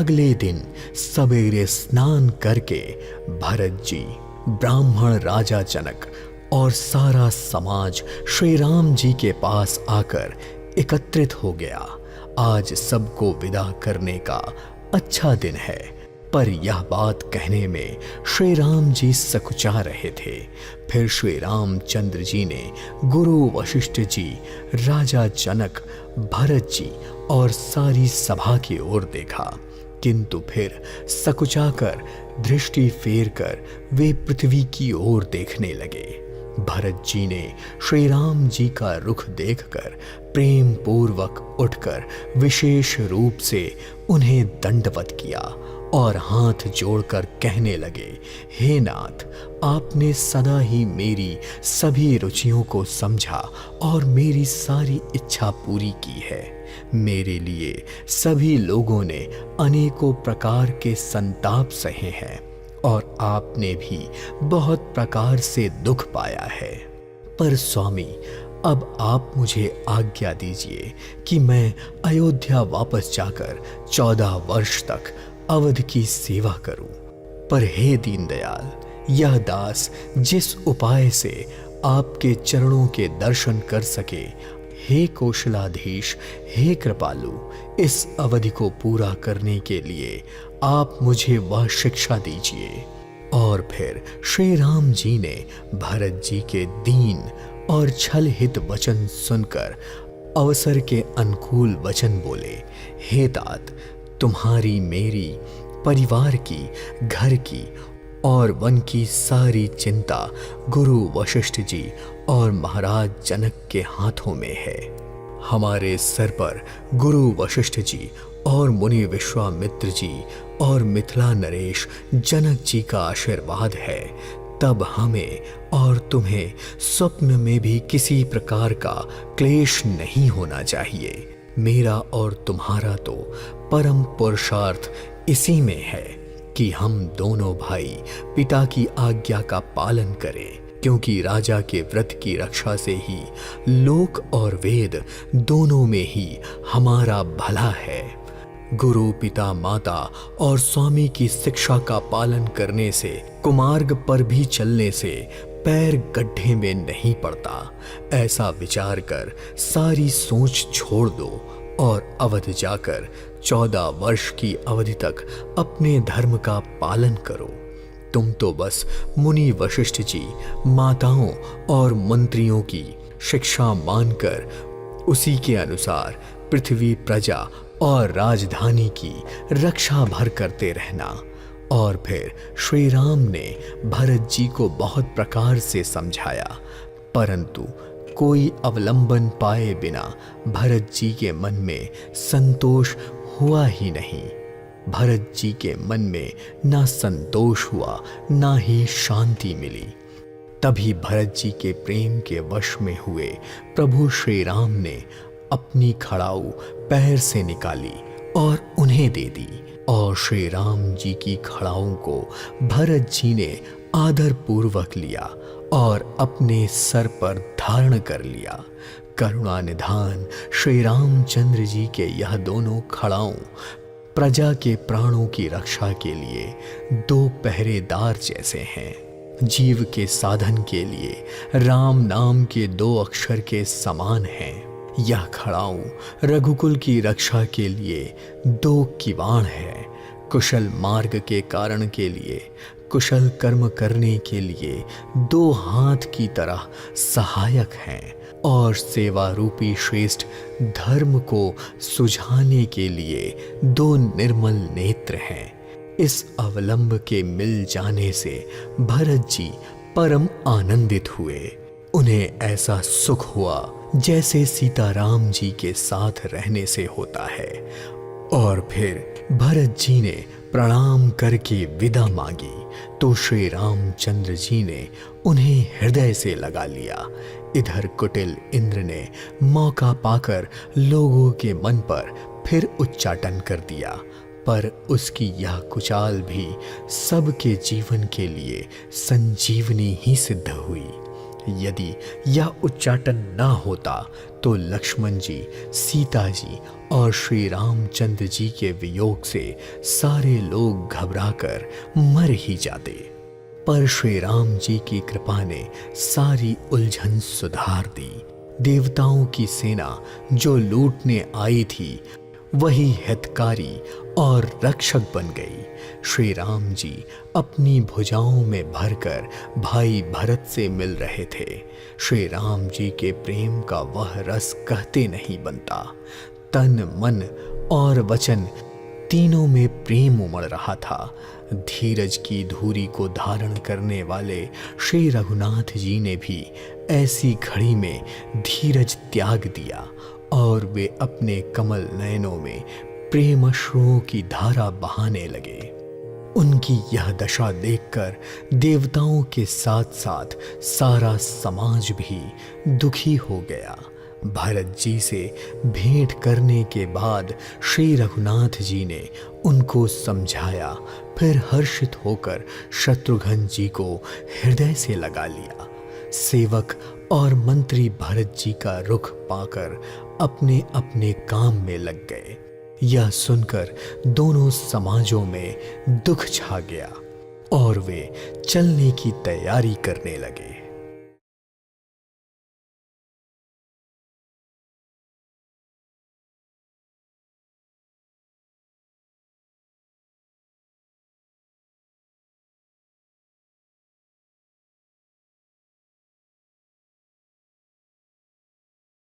अगले दिन सवेरे स्नान करके भरत जी, ब्राह्मण राजा जनक और सारा समाज श्री राम जी के पास आकर एकत्रित हो गया। आज सबको विदा करने का अच्छा दिन है, पर यह बात कहने में श्री राम जी सकुचा रहे थे। फिर श्री रामचंद्र जी ने गुरु वशिष्ठ जी, राजा जनक, भरत जी और सारी सभा की ओर देखा, किंतु फिर सकुचाकर दृष्टि फेरकर वे पृथ्वी की ओर देखने लगे। भरत जी ने श्री राम जी का रुख देखकर प्रेम पूर्वक उठकर विशेष रूप से उन्हें दंडवत किया और हाथ जोड़कर कहने लगे, हे नाथ, आपने सदा ही मेरी सभी रुचियों को समझा और मेरी सारी इच्छा पूरी की है। मेरे लिए सभी लोगों ने अनेकों प्रकार के संताप सहे हैं और आपने भी बहुत प्रकार से दुख पाया है। पर स्वामी, अब आप मुझे आज्ञा दीजिए कि मैं अयोध्या वापस जाकर 14 वर्ष तक अवध की सेवा करूं। पर हे दीनदयाल, यह दास जिस उपाय से आपके चरणों के दर्शन कर सके, हे कौशलाधीश, हे कृपालु, इस अवधि को पूरा करने के लिए आप मुझे वह शिक्षा दीजिए। और फिर श्री राम जी ने भरत जी के दीन और छल हित वचन सुनकर अवसर के अनुकूल वचन बोले, हे तात, तुम्हारी, मेरी, परिवार की, घर की और वन की सारी चिंता गुरु वशिष्ठ जी और महाराज जनक के हाथों में है। हमारे सर पर गुरु वशिष्ठ जी और मुनि विश्वामित्र जी और मिथिला नरेश जनक जी का आशीर्वाद है, तब हमें और तुम्हें स्वप्न में भी किसी प्रकार का क्लेश नहीं होना चाहिए। मेरा और तुम्हारा तो परम पुरुषार्थ इसी में है कि हम दोनों भाई पिता की आज्ञा का पालन करें, क्योंकि राजा के व्रत की रक्षा से ही लोक और वेद दोनों में ही हमारा भला है। गुरु, पिता, माता और स्वामी की शिक्षा का पालन करने से, कुमार्ग पर भी चलने से पैर गड्ढे में नहीं पड़ता। ऐसा विचार कर सारी सोच छोड़ दो और अवध जाकर 14 वर्ष की अवधि तक अपने धर्म का पालन करो। तुम तो बस मुनि वशिष्ठ जी, माताओं और मंत्रियों की शिक्षा मानकर उसी के अनुसार पृथ्वी, प्रजा और राजधानी की रक्षा भर करते रहना। और फिर श्री राम ने भरत जी को बहुत प्रकार से समझाया, परंतु कोई अवलंबन पाए बिना भरत जी के मन में संतोष हुआ ही नहीं। भरत जी के मन में ना संतोष हुआ, ना ही शांति मिली। तभी भरत जी के प्रेम के वश में हुए प्रभु श्री राम ने अपनी खड़ाऊ पैर से निकाली और उन्हें दे दी, और श्री राम जी की खड़ाऊ को भरत जी ने आदर पूर्वक लिया और अपने सर पर धारण कर लिया। करुणा निधान श्री रामचंद्र जी के यह दोनों खड़ाऊ प्रजा के प्राणों की रक्षा के लिए 2 पहरेदार जैसे हैं। जीव के साधन के लिए राम नाम के 2 अक्षर के समान हैं। यह खड़ाऊ रघुकुल की रक्षा के लिए 2 किवाड़ है। कुशल मार्ग के कारण के लिए, कुशल कर्म करने के लिए 2 हाथ की तरह सहायक हैं, और सेवा रूपी श्रेष्ठ धर्म को सुझाने के लिए 2 निर्मल नेत्र हैं। इस अवलंब के मिल जाने से भरत जी परम आनंदित हुए। उन्हें ऐसा सुख हुआ जैसे सीताराम जी के साथ रहने से होता है। और फिर भरत जी ने प्रणाम करके विदा मांगी तो श्री रामचंद्र जी ने उन्हें हृदय से लगा लिया। इधर कुटिल इंद्र ने मौका पाकर लोगों के मन पर फिर उच्चाटन कर दिया, पर उसकी यह कुचाल भी सबके जीवन के लिए संजीवनी ही सिद्ध हुई। यदि यह उच्चाटन न होता तो लक्ष्मण जी, सीता जी और श्री रामचंद्र जी के वियोग से सारे लोग घबराकर मर ही जाते। पर श्री राम जी की कृपा ने सारी उलझन सुधार दी। देवताओं की सेना जो लूटने आई थी वही हितकारी और रक्षक बन गई। श्री राम जी अपनी भुजाओं में भरकर भाई भरत से मिल रहे थे। श्री राम जी के प्रेम का वह रस कहते नहीं बनता। तन मन और वचन तीनों में प्रेम उमड़ रहा था। धीरज की धूरी को धारण करने वाले श्री रघुनाथ जी ने भी ऐसी घड़ी में धीरज त्याग दिया और वे अपने कमल नयनों में प्रेम अश्रुओं की धारा बहाने लगे। उनकी यह दशा देखकर देवताओं के साथ साथ सारा समाज भी दुखी हो गया। भरत जी से भेंट करने के बाद श्री रघुनाथ जी ने उनको समझाया, फिर हर्षित होकर शत्रुघ्न जी को हृदय से लगा लिया। सेवक और मंत्री भरत जी का रुख पाकर अपने अपने काम में लग गए। यह सुनकर दोनों समाजों में दुख छा गया और वे चलने की तैयारी करने लगे।